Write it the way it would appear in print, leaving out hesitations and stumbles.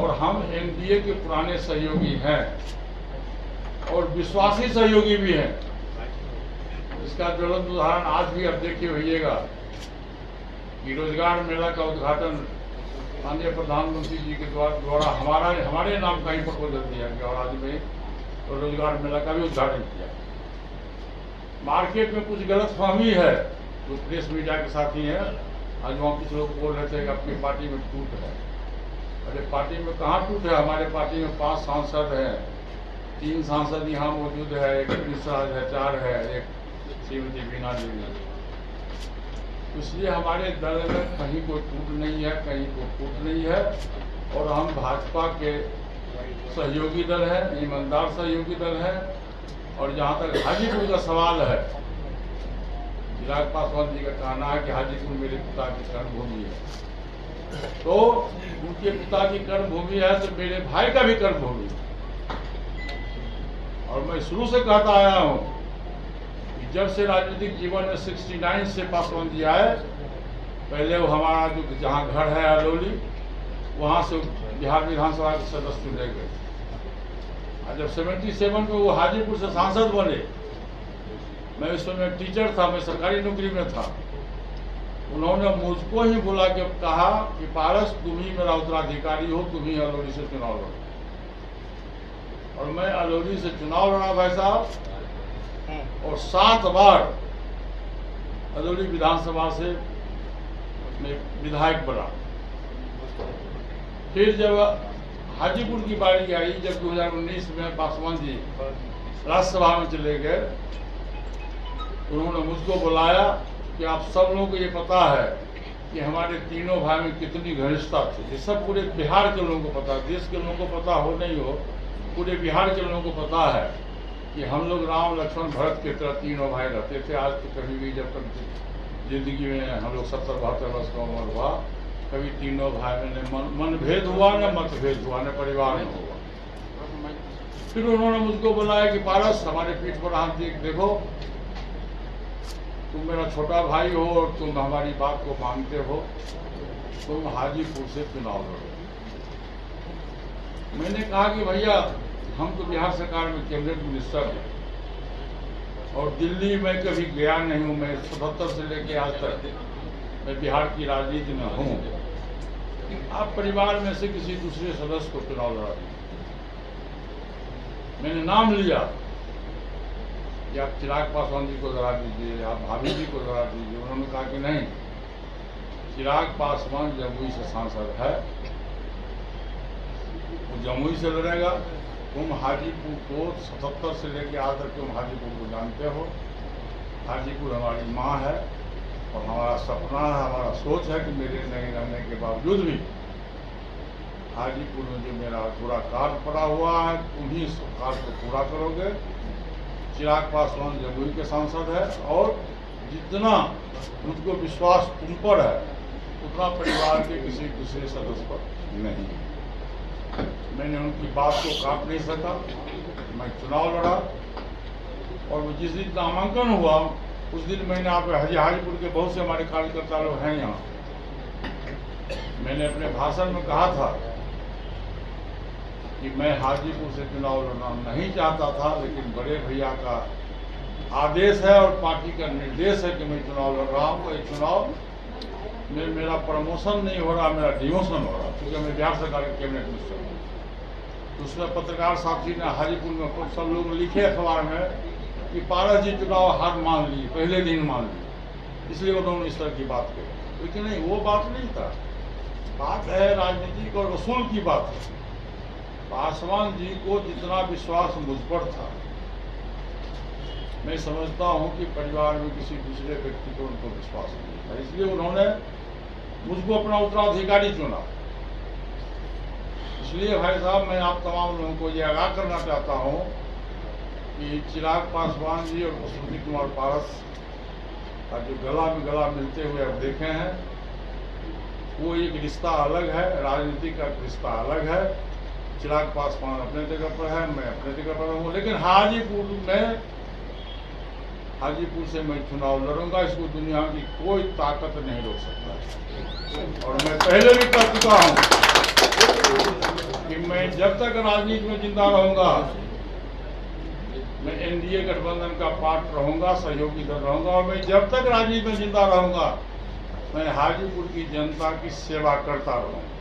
और हम एनडीए के पुराने सहयोगी हैं और विश्वासी सहयोगी भी हैं। इसका ज्वलंत उदाहरण आज भी आप देखिए होइएगा कि रोजगार मेला का उद्घाटन माननीय प्रधानमंत्री जी के द्वारा हमारे नाम का ही प्रपोजल दिया गया और आज में तो रोजगार मेला का भी उद्घाटन किया। मार्केट में कुछ गलतफहमी है, जो प्रेस मीडिया के साथी हैं, आज वहाँ कुछ लोग बोल रहे थे कि अपनी पार्टी में टूट है। अरे पार्टी में कहाँ टूट है? हमारे पार्टी में 5 सांसद हैं, 3 सांसद यहाँ मौजूद है, एक मिश्रा है, 4 है, एक श्रीमती बीना देवी। इसलिए हमारे दल में कहीं कोई टूट नहीं है, कहीं कोई फूट नहीं है और हम भाजपा के सहयोगी दल है, ईमानदार सहयोगी दल है। और जहाँ तक हाजीपुर का सवाल है, चिराग पासवान जी का कहना है कि हाजीपुर मेरे पिता की कर्मभूमि है, तो उनके पिता की कर्मभूमि है तो मेरे भाई का भी कर्मभूमि है। और मैं शुरू से कहता आया हूँ कि जब से राजनीतिक जीवन में 69 से पासवान जी आए, पहले वो हमारा जो जहाँ घर है अलौली, वहाँ से बिहार विधानसभा के सदस्य चुने गए। और जब 77 में वो हाजीपुर से सांसद बने, मैं उस समय टीचर था, मैं सरकारी नौकरी में था। उन्होंने मुझको ही बुला के कहा कि पारस तुम ही मेरा उत्तराधिकारी हो, तुम ही अलौली से चुनाव लड़ो। और मैं अलौली से चुनाव लड़ा भाई साहब, और 7 बार अलौली विधानसभा से मैं विधायक बना। फिर जब हाजीपुर की बारी आई, जब 2019 में पासवान जी राज्यसभा में चले गए, उन्होंने मुझको बुलाया कि आप सब लोगों को ये पता है कि हमारे तीनों भाई में कितनी घनिष्ठता थी। ये सब पूरे बिहार के लोगों को पता है, देश के लोगों को पता हो नहीं हो, पूरे बिहार के लोगों को पता है कि हम लोग राम लक्ष्मण भरत की तरह तीनों भाई रहते थे। आज तो कभी भी जब तक जिंदगी में हम लोग 70-72 वर्ष का उम्र हुआ, कभी तीनों भाई में मन भेद हुआ, न मतभेद हुआ, न परिवार में हुआ। फिर उन्होंने मुझको बुलाया कि पारस हमारे पीठ पर हाथ देखो, तुम मेरा छोटा भाई हो और तुम हमारी बात को मानते हो, तुम हाजीपुर से चुनाव लड़ो। मैंने कहा कि भैया हम तो बिहार सरकार में कैबिनेट मिनिस्टर हैं और दिल्ली में कभी गया नहीं हूँ। मैं 77 से लेकर आज तक मैं बिहार की राजनीति में हूँ। आप परिवार में से किसी दूसरे सदस्य को चुनाव लड़ा दीजिए। मैंने नाम लिया कि आप चिराग पासवान जी को लड़ा दीजिए, आप भाभी जी को लड़ा दीजिए। उन्होंने कहा कि नहीं, चिराग पासवान जमुई से सांसद है, वो जमुई से लड़ेगा। तुम हाजीपुर को 77 से लेकर आज तक तुम हाजीपुर को जानते हो। हाजीपुर हमारी माँ है और हमारा सपना है, हमारा सोच है कि मेरे नहीं रहने के बावजूद भी हाजीपुर में जो मेरा पूरा कार्य पड़ा हुआ है, तुम ही इस कार्य को पूरा करोगे। चिराग पासवान जमुई के सांसद है और जितना मुझको विश्वास तुम पर है, उतना परिवार के किसी दूसरे सदस्य पर नहीं। मैंने उनकी बात को काट नहीं सका, मैं चुनाव लड़ा और जिस दिन नामांकन हुआ उस दिन मैंने आप हाजीपुर के बहुत से हमारे कार्यकर्ता लोग हैं यहाँ, मैंने अपने भाषण में कहा था कि मैं हाजीपुर से चुनाव लड़ना नहीं चाहता था, लेकिन बड़े भैया का आदेश है और पार्टी का निर्देश है कि मैं चुनाव लड़ रहा हूँ। ये चुनाव में मेरा प्रमोशन नहीं हो रहा, मेरा डिमोशन हो रहा, क्योंकि मैं बिहार सरकार के कैबिनेट मिनिस्टर हूँ। तो उसमें पत्रकार साथी ने हाजीपुर में सब लोग लिखे अखबार में कि पारस जी चुनाव हार मान ली, पहले दिन मान ली, इसलिए उन्होंने इस तरह की बात कही। लेकिन नहीं, वो बात नहीं था। बात है राजनीतिक और वसूल की बात है। पासवान जी को जितना विश्वास मुझ पर था, मैं समझता हूं कि परिवार में किसी दूसरे व्यक्ति को उनको विश्वास नहीं था, इसलिए उन्होंने मुझको अपना उत्तराधिकारी चुना। इसलिए भाई साहब, मैं आप तमाम लोगों को ये आगाह करना चाहता हूं कि चिराग पासवान जी और बसुमती कुमार पारस का जो गला में गला मिलते हुए आप देखे हैं, वो एक रिश्ता अलग है, राजनीति का रिश्ता अलग है। चिराग पासवान अपने जगह पर है, मैं अपने जगह पर हूँ, लेकिन हाजीपुर से मैं चुनाव लड़ूंगा, इसको दुनिया की कोई ताकत नहीं रोक सकता। और मैं पहले भी कह चुका हूँ जब तक राजनीति में जिंदा रहूंगा, मैं एनडीए गठबंधन का पार्ट रहूंगा, सहयोगी दल रहूंगा, और मैं जब तक राजनीति में जिंदा रहूंगा, मैं हाजीपुर की जनता की सेवा करता रहूंगा।